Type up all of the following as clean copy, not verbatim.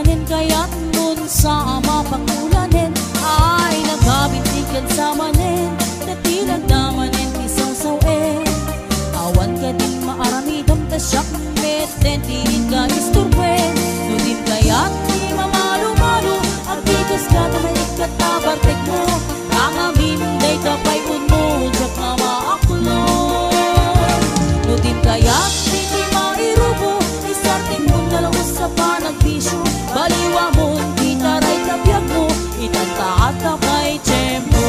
manen kaya't nun sa mapangulanin ay nagabintigan sa manen natilag na manen isang sawen awan ka din maaramidam tasyak meten di ka isturben nudim kaya't di mamalo-malo agtigas ka na may ikatabartek mo ang aminday kapay unmo jak na maaklo nudim kaya't di mairubo isarting mo nalawas sa panagbisyo baliwa mo di taray kabiyag mo itantaat na kay tiyempo.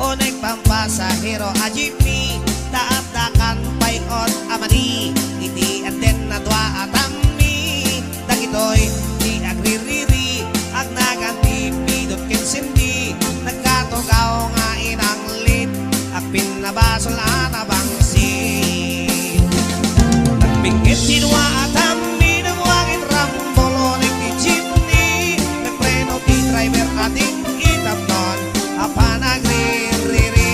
Unay pampasahero a jeepney, daat-dakan payot amani, iti aden na dua atami, dagitoy di agririri, ag naganti pidot kinsindi, nagkatugaw nga inang lit, ag pinabasol anabangsin. Nagbingit sinwa atami, nagwangin rambolo, nagti-jeepney, nagpreno ti driver ating itapnon, apa nagririri.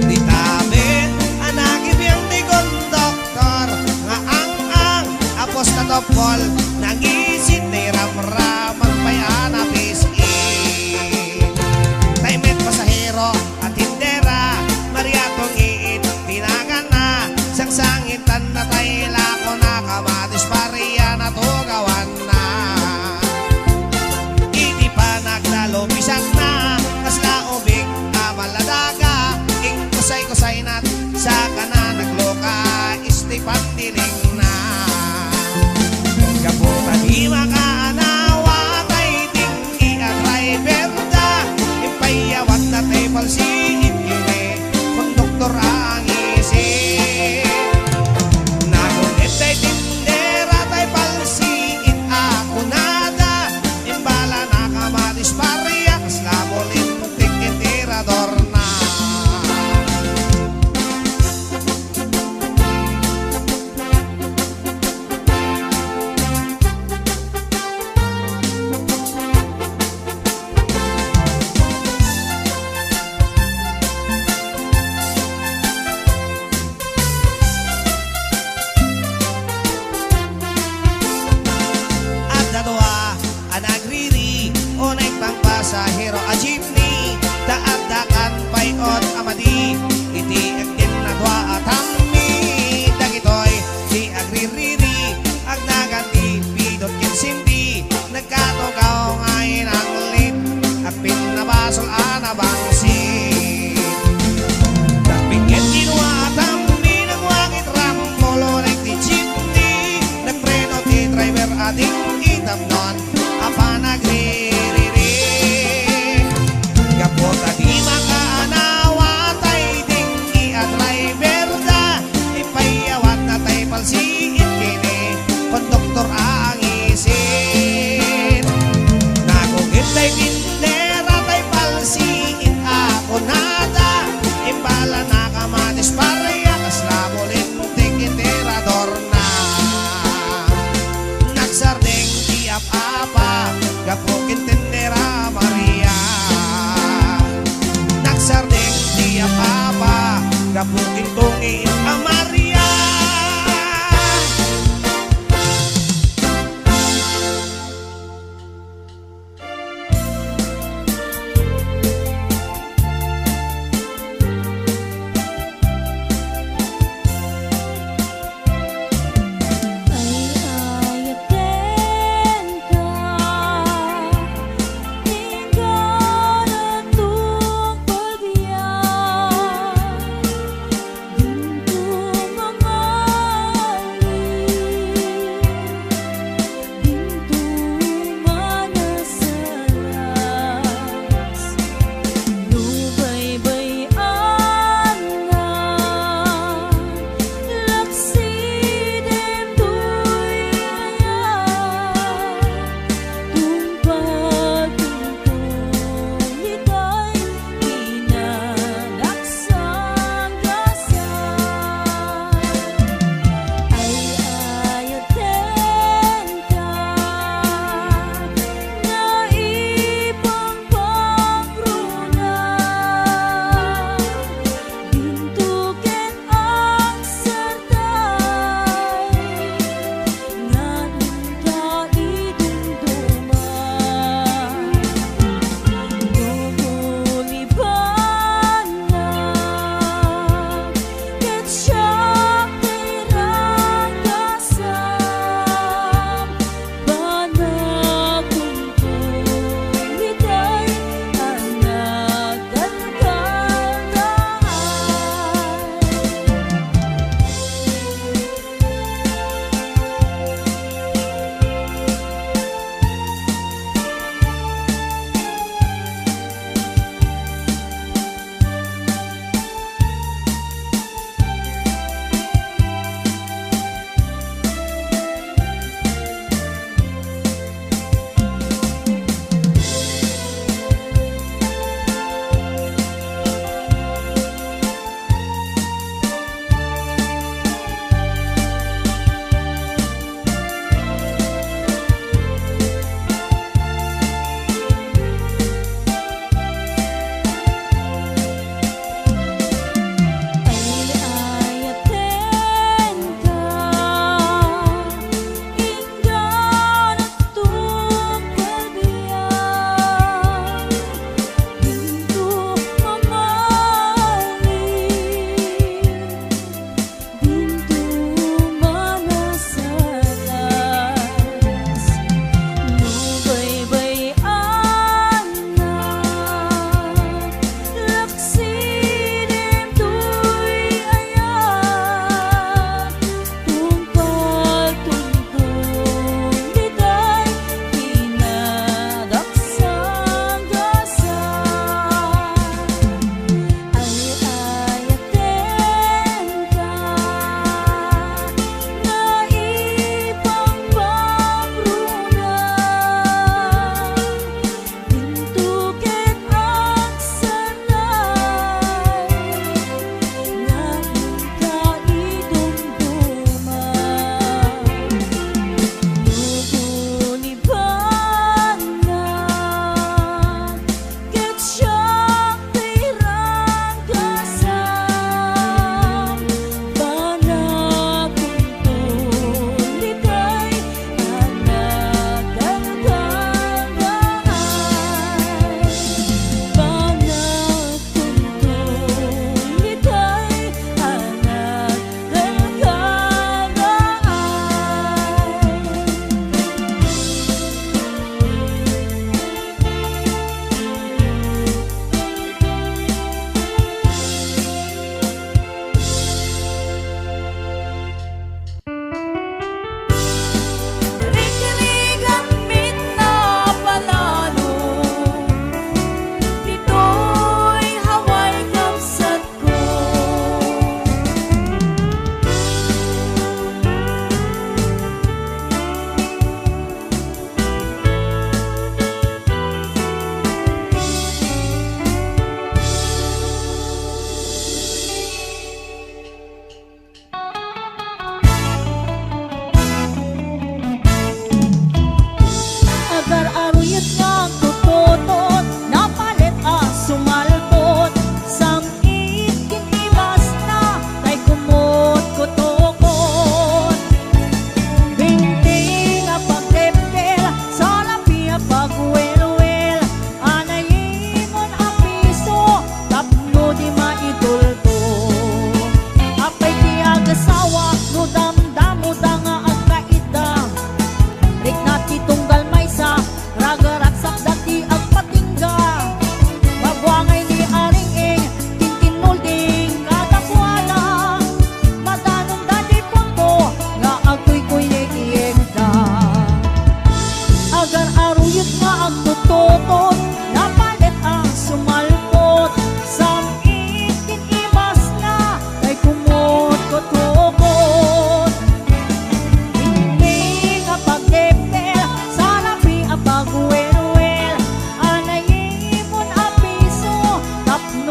Di tabit, anagibiyang ti konduktor, nga ang apos na topol, nangisit ni ramraman pa'y anapisin. Taimet pasahero at tindera, mariatong iit, tinagan na, sangsangitan na tayla ko na kamatis pariya na tugawan na. Iti pa naglalupisan na, kasla ubig amaladaga, ing kusay-kusay nat, sa kana nagloka, istipan diling na. Kaputa di makaanawa, tay tinggi at driver da, impayawat na table si itkime, konduktor ang isip. Nagunit tay tindera, tay palsiit ako nada, imbala na kamatis pariya, kasla bolintik itirador na.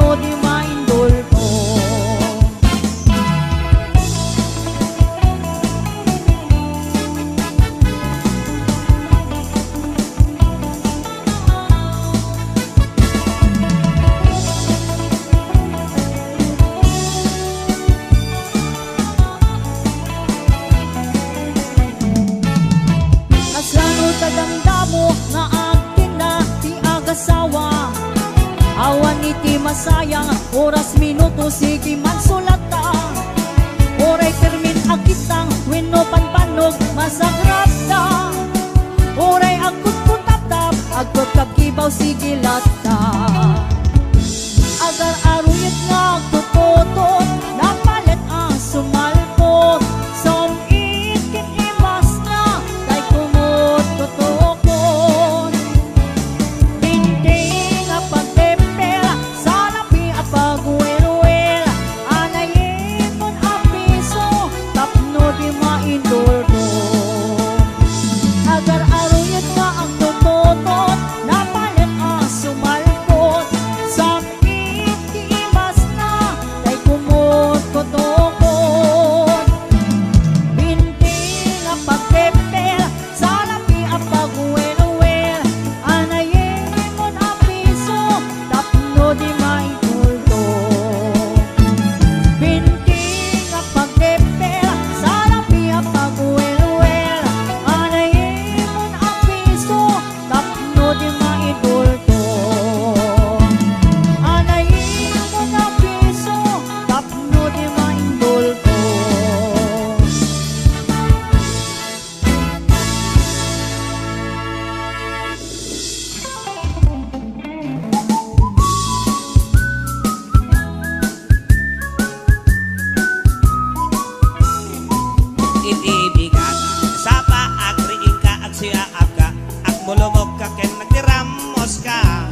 tapno di maindol ko. Kasano tadamdamo nga agtin na ti agasawa. Awan iti masayang oras minuto sige man sulata. Oray termin agitang wenno panpanog masagrap ta. Oray agkut kutap-tap agkut kagibaw sige lata. Agar aruyat nga agtututot napalit ang sumalpot. Somit kinimas na kay kumot tutokon. Hindi nga pagtempel sa lapi at pagwelwel. Anayin mon apiso tapno di maindol ko. Agar aruyat nga ang tututot napalit ang sumalpot. Somit kinimas na kay kumot tutokon. Hindi nga pagtempel sa lapi at pagwelwel. Anayin mon apiso tapno di maindol ko. Hindi nga pagtempel sa lapi at pagwelwel. Anayin mon apiso tapno di maindol ko. Anayin mon apiso tapno di maindol ko. Iti bigat sa paagriin ka ag siyaap ka ag mulumog ka ken nagdiramos ka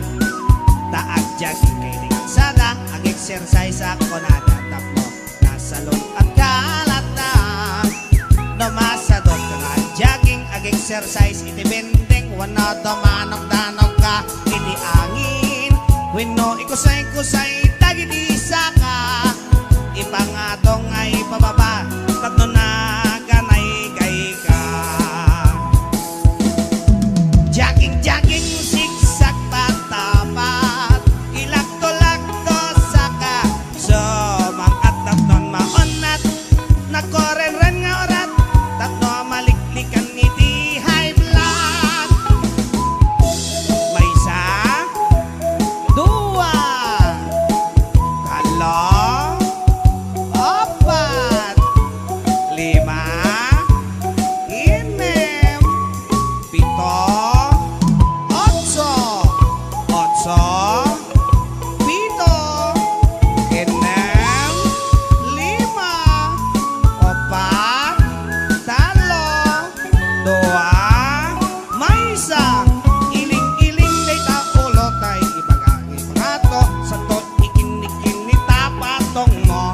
taag jogging kay di sada ag exercise ako nada tapno kasalong at kalata namasadot ka nga jogging ag exercise iti bendeng wano domanok-danok ka iti angin wenno ikusay-kusay dagiti saka ipangatong ay pababa tatno na ganay kay ka jogging zigzag patapat ilakto-lakto saka so mangat tatnon maonat nakoren-ren nga orat tatno maliklikan iti high blood may isa dua talo apat lima inem pito otso pito inem lima opat talo dua maysa iling-iling day taulo tay ipangato sa tot ikin-ikin ni tapatong mo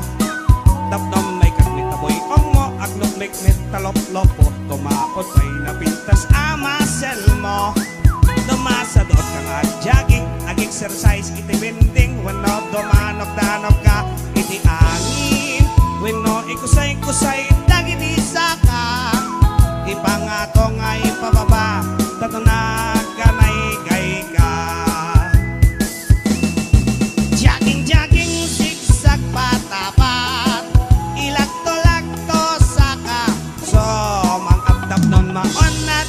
tapnom may kakmit na boy mo agnok-likmit talop-lopo tumaot may napintas amasel mo dumasadot ka nga jogging ag exercise iti bending wano domanok-danok ka iti angin wenno ikusay-kusay dagiti saka ipangato nga ipababa tato na ganay kay ka jogging zigzag patapat ilakto-lakto saka so mangat tapnon maonat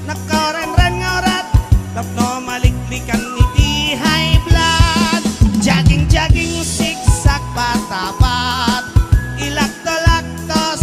nakaren-ren nga orat tapno maliklikan iti high blood jogging zigzag patapat ilakto-lakto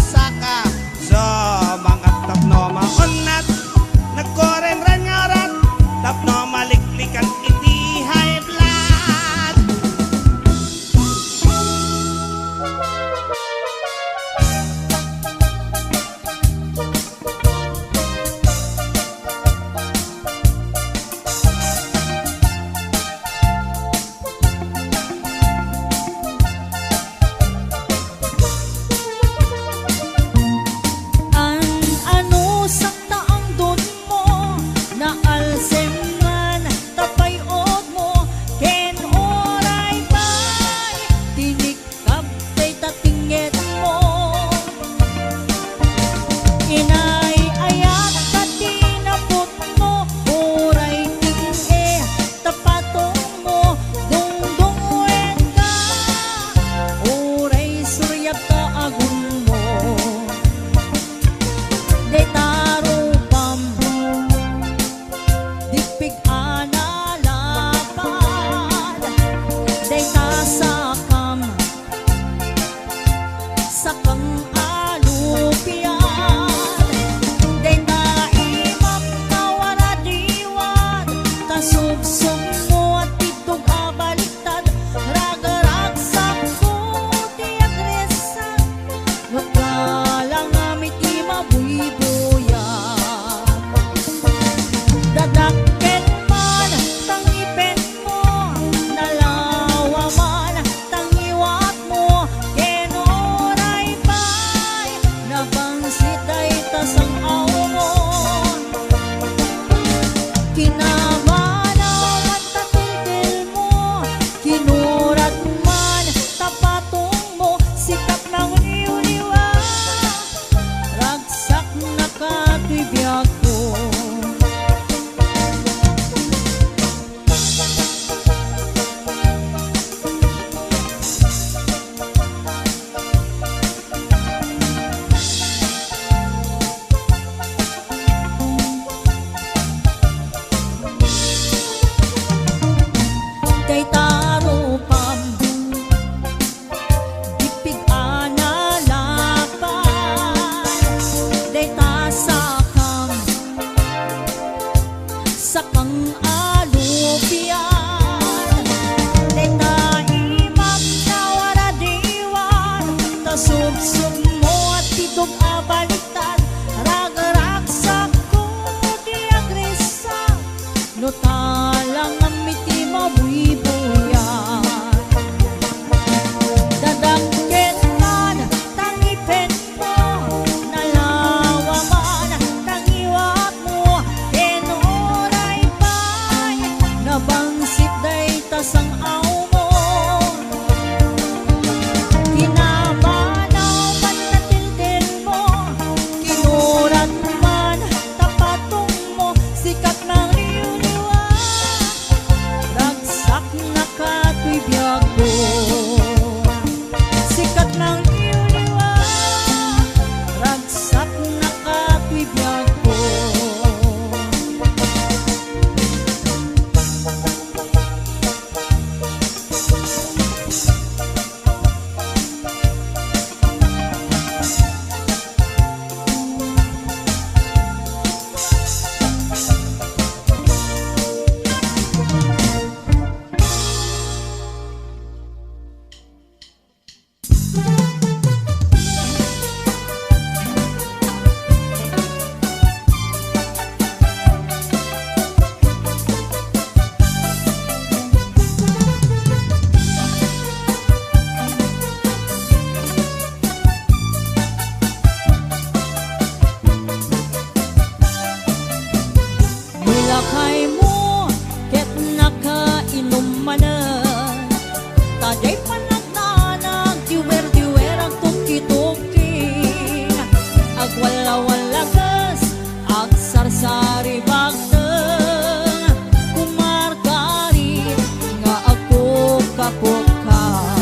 kapukhaw.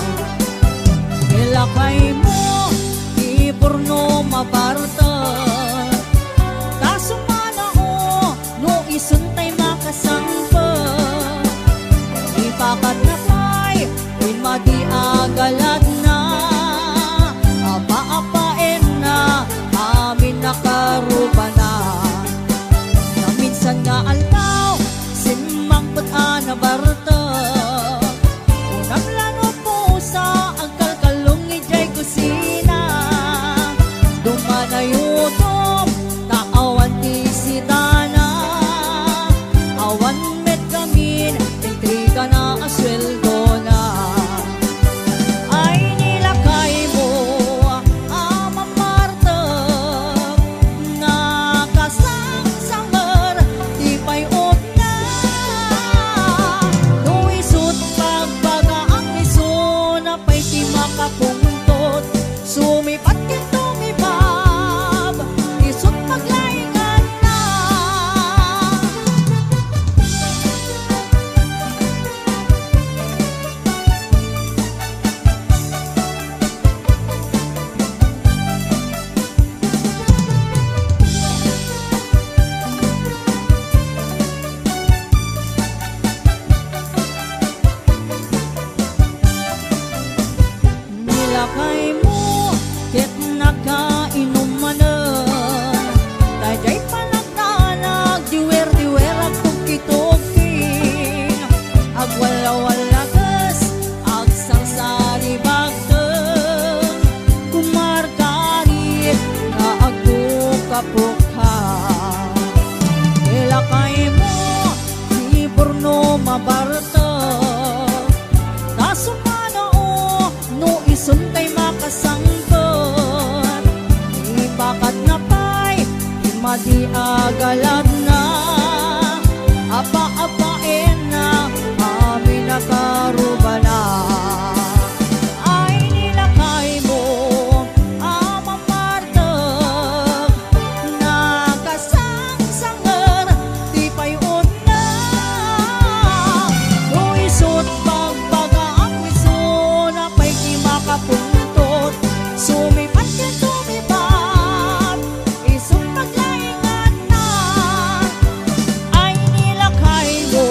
Ilakay mo, di porno mabarta. Tasumana o, no isuntay makasangpa. Ipakat na pa'y, madi agalad na. Apa-apain na, amin nakarupa na. Na minsan nga altaw, sinmangpot na barta. Unang lano po sa ang kalkalong ijay kusina. Dumanayutom, taawan ti sitana. Awan met kamin, intriga na asweldo na. Ay nilakay mo, Ama Marta, nakasangsangar, di payot na. Nuisot pagbaga ang iso, na pa'y di makapungtot. Sumipat kin tumibab, isot paglaingan na. Nilakay mo, ket nakainuman na. Tajay panagtanag, diwer-diwer ang tukitukin. Agwala-walagas, agsangsari bagteng. Kumargari, na agtukapukha. Nilakay mo, di porno mabarta. Tasumana o, no isuntay makasangkot. Ipakat na pa'y, madi agalad na. Apa-apain na, amin nakaruba na. Ay nilakay mo, Ama Marta, nakasangsangar, di payot na. Nuisot pagbaga ang wiso, na pa'y di makapuntot. Sumipat yan tumibab, isot paglaingan na. Ay nilakay mo,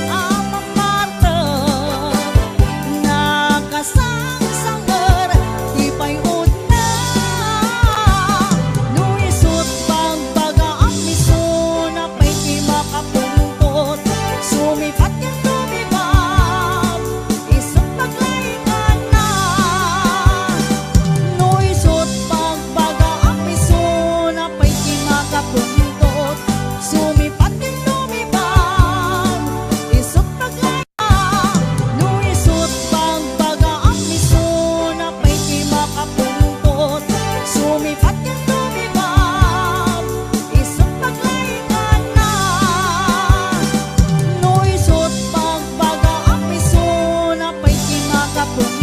Ama Marta, nakasangsangar, di payot na. Nuisot pagbaga ang miso, na pa'y di makapuntot. Sumipat yan tumibab, isot paglaingan na. Nuisot pagbaga ang miso, na pa'y di makapuntot. Sumipat yan tumibab, isot paglaingan. Nuisot pagbaga ang miso, na pa'y di makapuntot. Sumipat yan tumibab, isot paglaingan na. Nuisot pagbaga ang miso, na pa'y di makapuntot.